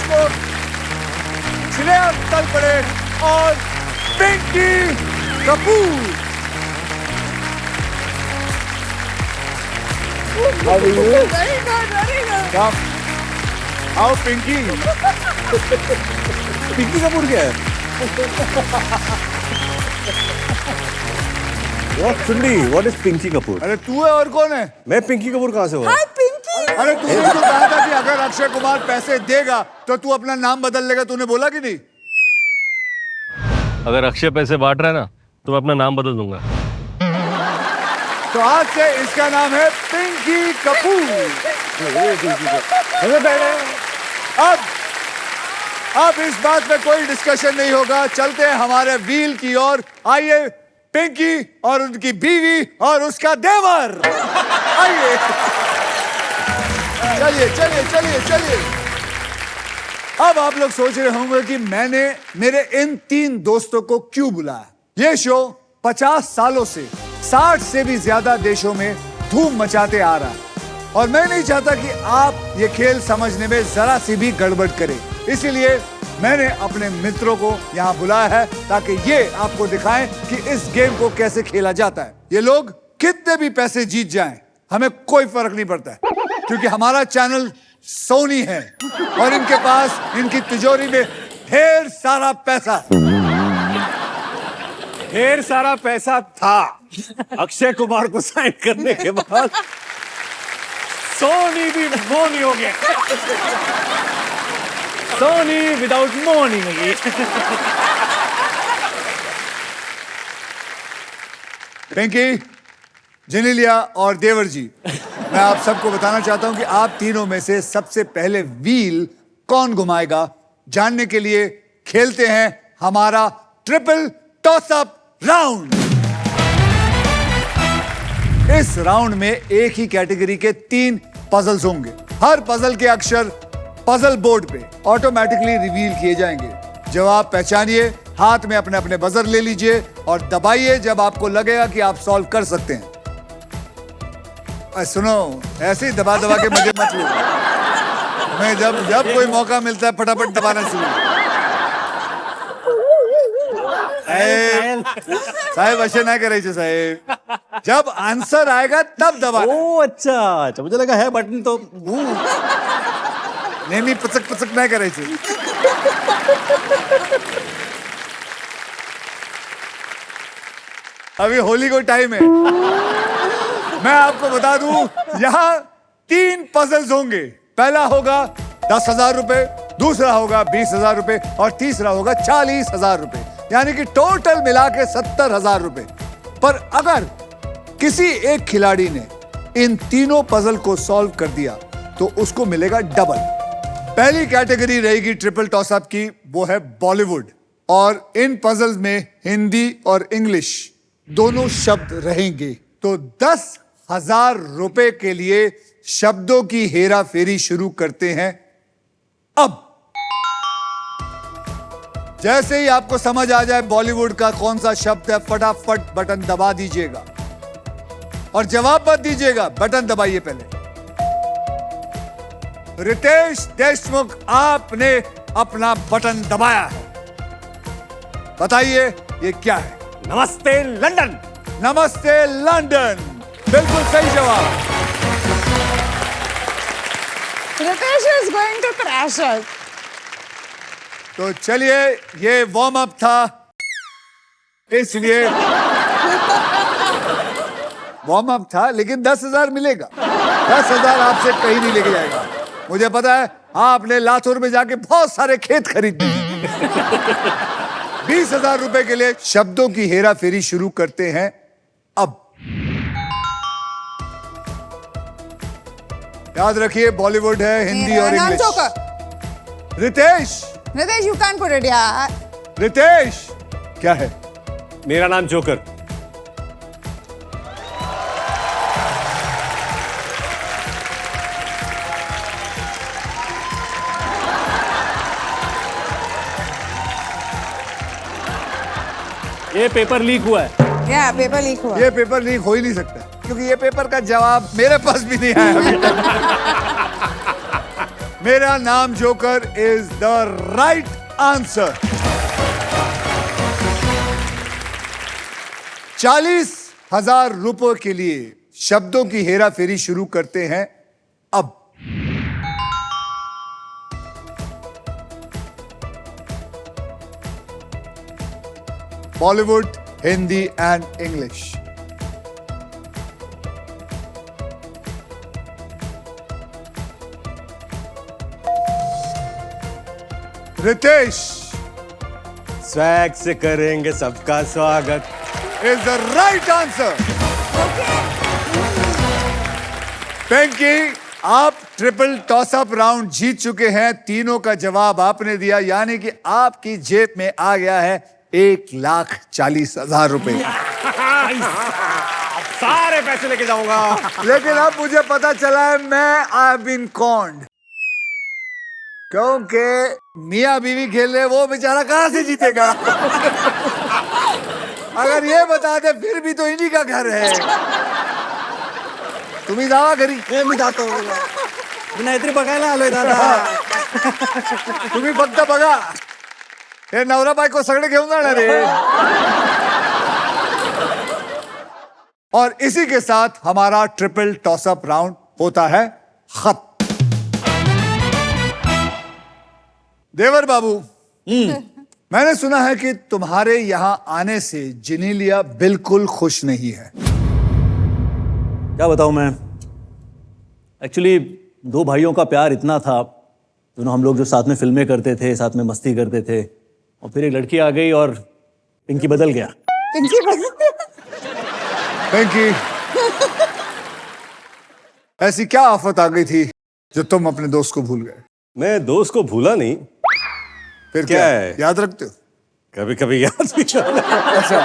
देशमुख, श्रेया तलपड़े और Pinky Kapoor. Very good. आओ पिंकी। पिंकी कपूर क्या है? What चुन्नी? What is Pinky Kapoor? अरे तू है और कौन है? मैं पिंकी कपूर कहाँ से हुआ? हाय पिंकी। अरे तूने तो कहा था कि अगर अक्षय कुमार पैसे देगा तो तू अपना नाम बदल लेगा, तूने बोला कि नहीं? अगर अक्षय पैसे बांट रहा है ना तो मैं अपना नाम बदल दूंगा। तो आज से इसका नाम है पिंकी कपूर। अब इस बात पे कोई डिस्कशन नहीं होगा, चलते हैं हमारे व्हील की ओर। आइए पिंकी और उनकी बीवी और उसका देवर, आइए। चलिए चलिए चलिए चलिए। अब आप लोग सोच रहे होंगे कि मैंने मेरे इन 3 दोस्तों को क्यों बुलाया। ये शो 50 सालों से 60 से भी ज्यादा देशों में धूम मचाते आ रहा है और मैं नहीं चाहता कि आप ये खेल समझने में जरा सी भी गड़बड़ करें। इसीलिए मैंने अपने मित्रों को यहाँ बुलाया है ताकि ये आपको दिखाएं कि इस गेम को कैसे खेला जाता है। ये लोग कितने भी पैसे जीत जाएं, हमें कोई फर्क नहीं पड़ता है, क्योंकि हमारा चैनल सोनी है और इनके पास इनकी तिजोरी में ढेर सारा पैसा। ढेर सारा पैसा था अक्षय कुमार को साइन करने के बाद सोनी भी मोनी हो गया। सोनी विदाउट मोनी नहीं। पिंकी, जेनेलिया और देवर जी, मैं आप सबको बताना चाहता हूं कि आप तीनों में से सबसे पहले व्हील कौन घुमाएगा, जानने के लिए खेलते हैं हमारा ट्रिपल टॉस अप राउंड। इस राउंड में एक ही कैटेगरी के 3 पजल्स होंगे। हर पजल के अक्षर पजल बोर्ड पे ऑटोमेटिकली रिवील किए जाएंगे। जवाब पहचानिए, हाथ में अपने अपने बजर ले लीजिए और दबाइए जब आपको लगेगा कि आप सॉल्व कर सकते हैं। सुनो, ऐसे ही दबा दबा के मजे मत लो। मैं जब कोई मौका मिलता है फटाफट दबाना शुरू। साहेब ऐसे ना करे साहेब, जब आंसर आएगा तब दबा। ओ अच्छा, मुझे लगा है बटन तो नहीं पचक पचक ना करे। अभी होली को टाइम है। मैं आपको बता दूं, यहाँ 3 पजल्स होंगे। पहला होगा 10,000 रुपए, दूसरा होगा 20,000 रुपए और तीसरा होगा 40,000 रुपए, यानी कि टोटल मिला के 70,000 रुपए। पर अगर किसी एक खिलाड़ी ने इन तीनों पजल को सॉल्व कर दिया तो उसको मिलेगा डबल। पहली कैटेगरी रहेगी ट्रिपल टॉस अप की, वो है बॉलीवुड, और इन पजल्स में हिंदी और इंग्लिश दोनों शब्द रहेंगे। तो 10,000 रुपए के लिए शब्दों की हेरा फेरी शुरू करते हैं। अब जैसे ही आपको समझ आ जाए बॉलीवुड का कौन सा शब्द है, फटाफट बटन दबा दीजिएगा और जवाब मत दीजिएगा, बटन दबाइए पहले। रितेश देशमुख, आपने अपना बटन दबाया है, बताइए ये क्या है? नमस्ते लंदन। नमस्ते लंदन, बिल्कुल सही जवाब। Ritesh is going to crash us. तो चलिए, ये वार्म अप था, इसलिए वार्म अप था, लेकिन 10,000 मिलेगा। 10,000 आपसे कहीं नहीं लेके जाएगा। मुझे पता है आपने लातूर में जाके बहुत सारे खेत खरीद दिए। 20,000 रुपए के लिए शब्दों की हेरा फेरी शुरू करते हैं। अब याद रखिए, बॉलीवुड है, हिंदी और नाम English. Joker. Ritesh, Ritesh, you can't put it, यार। रितेश क्या है? मेरा नाम जोकर। ये पेपर लीक हुआ है। या पेपर लीक हुआ। ये पेपर लीक हो ही नहीं सकता, क्योंकि ये पेपर का जवाब मेरे पास भी नहीं आया अभी तक। मेरा नाम joker is the right answer. 40,000 रुपए के लिए शब्दों की हेरा फेरी शुरू करते हैं अब। Bollywood, Hindi and English. Ritesh swag से करेंगे सबका स्वागत। Is the right answer. Pinky, आप ट्रिपल टॉसअप राउंड जीत चुके हैं। तीनों का जवाब आपने दिया, यानी कि आपकी जेब में आ गया है 1,40,000 रुपए। सारे पैसे लेके जाऊंगा। लेकिन अब मुझे पता चला है मैं आई बीन कॉन्ड, क्योंकि मियां बीवी खेल रहे, वो बेचारा कहां से जीतेगा। अगर ये बता दे फिर भी तो इन्हीं का घर है। तुम्ही दावा करी। मी जातो मी नाहीतरी बघायला आलोय दादा. तुम्ही फक्त बघा, हे नवरा बायको सगळे घेऊन जाणार आहे। और इसी के साथ हमारा ट्रिपल टॉसअप राउंड होता है खत्म। देवर बाबू, मैंने सुना है कि तुम्हारे यहां आने से जिनीलिया बिल्कुल खुश नहीं है। क्या बताऊं मैं, एक्चुअली दो भाइयों का प्यार इतना था, दोनों हम लोग जो साथ में फिल्में करते थे, साथ में मस्ती करते थे, और फिर एक लड़की आ गई और पिंकी बदल गया। पिंकी, ऐसी क्या आफत आ गई थी जो तुम अपने दोस्त को भूल गए? मैं दोस्त को भूला नहीं, फिर क्या क्या है? याद रखते हो? कभी कभी याद भी आता है। अच्छा,